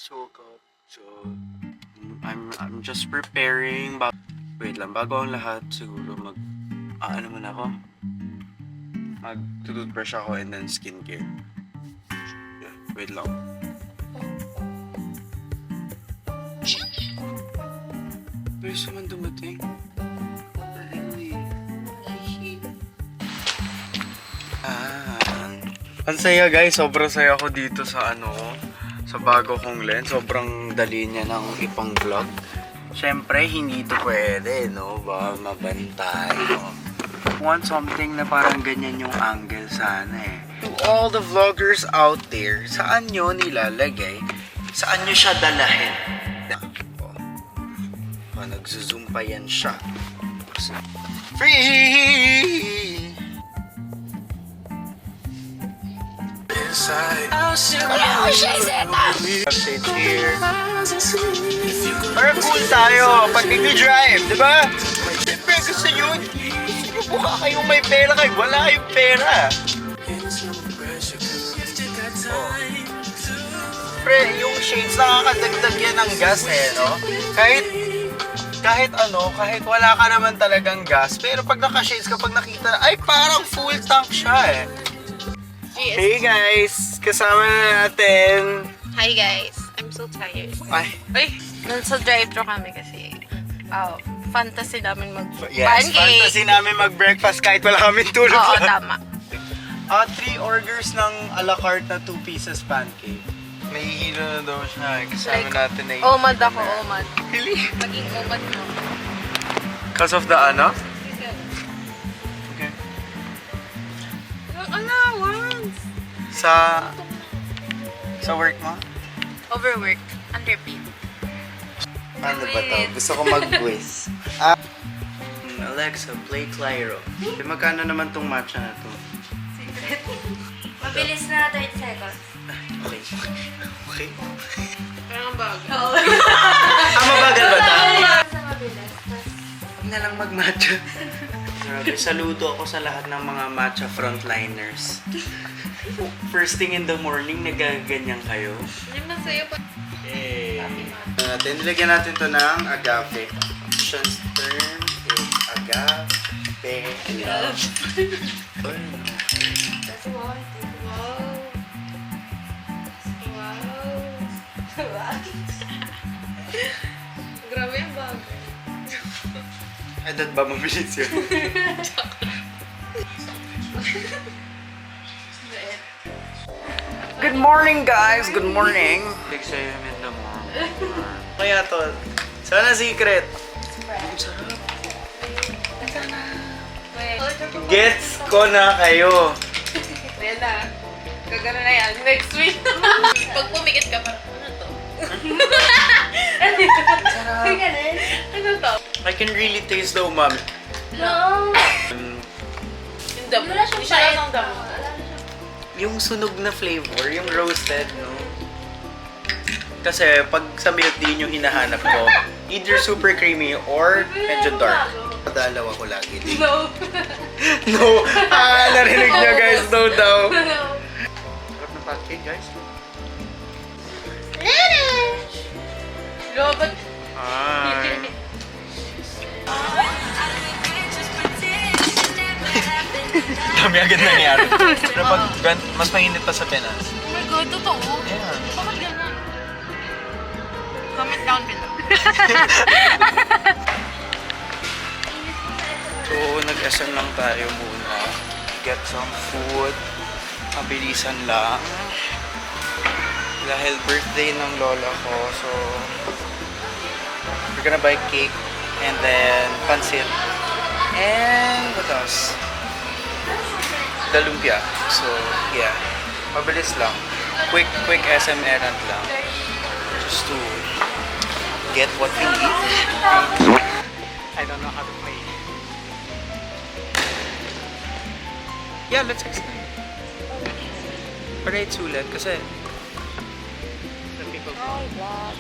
just woke up. So, I'm just preparing. Wait lang, bago ang lahat, siguro ano muna ako? Mag-toothbrush ako and then skincare. Yeah, wait lang. Bilis naman dumating. Ang saya guys, sobrang saya ko dito sa sa bago kong lens. Sobrang dali niya ng ipang vlog. Siyempre, hindi ito pwede, no? Ba, mabantay, no? Want something na parang ganyan yung angle sana eh. To all the vloggers out there, saan nyo nilalagay? Saan nyo siya dalahin? Nagzo-zoom pa yan siya. Free! Update here. Para cool tayo pag nag-drive, di ba? Siyempre gusto nyo, mukha kayong may pera kayo, wala kayong pera. Siyempre, yung shades nakakadagdag yan ng gas eh, no? Kahit wala ka naman talagang gas, pero pag naka-shades kapag nakita, ay parang full tank siya eh. Hey guys! Kasama na natin! Hi guys! I'm so tired. Ay! Nasa drive-thru kami kasi fantasy namin Yes, mag-pancake. fantasy namin mag-breakfast kahit wala kaming tulog. Oo, tama. 3 orders ng a la carte na 2 pieces pancake. Nahihilo na daw siya. Kasama natin na Omad ako, omad. Really? Maging omad mo. Because of the ano? Okay. Yung allowance! Sa work mo? Overwork. Underpaid. Ano ba to? Gusto ko mag-quiz. Alexa, play Clyro. Magkano naman tong matcha na to? Secret. Mabilis na 30 seconds. Okay. Okay. Parang bago. Mabagal ba ta? Sa mabilis. Huwag na lang mag-matcha. Grabe, saludo ako sa lahat ng mga matcha frontliners. First thing in the morning, nagaganyan kayo. Hindi masaya pa. Yay! Nilagyan natin to ng agave. Ocean's term is agave love. That's wow. Grabe yung bagay. Ay, dad ba mabilis yun? Good morning, guys! Good morning! 6 a.m. in the morning. Kaya to, sana secret. Ang sarap. Gets ko na kayo. Ayan na. Gagano na yan. Next week. Pag pumikit ka parang, ano to? Ano to? I can really taste the umami. No. Yung damo. Hindi siya lang ng damo. Yung sunog na flavor, yung roasted, no? Kasi pag sa milk din yung hinahanap ko, either super creamy or medyo dark. Padalaw ako lagi din. No. No! Narinig niya guys, no daw. Sarap na pancake guys. Robot. Ay. Dami agad nangyari. Pero pag mas mainit pa sa Pinas. Oh my God, totoo? Yeah. Bakit ganun? Comment down below. So, nag-SM lang tayo muna. Get some food. Mabilisan lang. Dahil birthday ng lola ko, so we're gonna buy cake and then pancit. And what else? The lumpia. So, yeah. Mabilis lang. Quick SM errand lang. Just to get what we need. I don't know how to play. Yeah, let's explain. Para it's sulit kasi the people. Oh, God.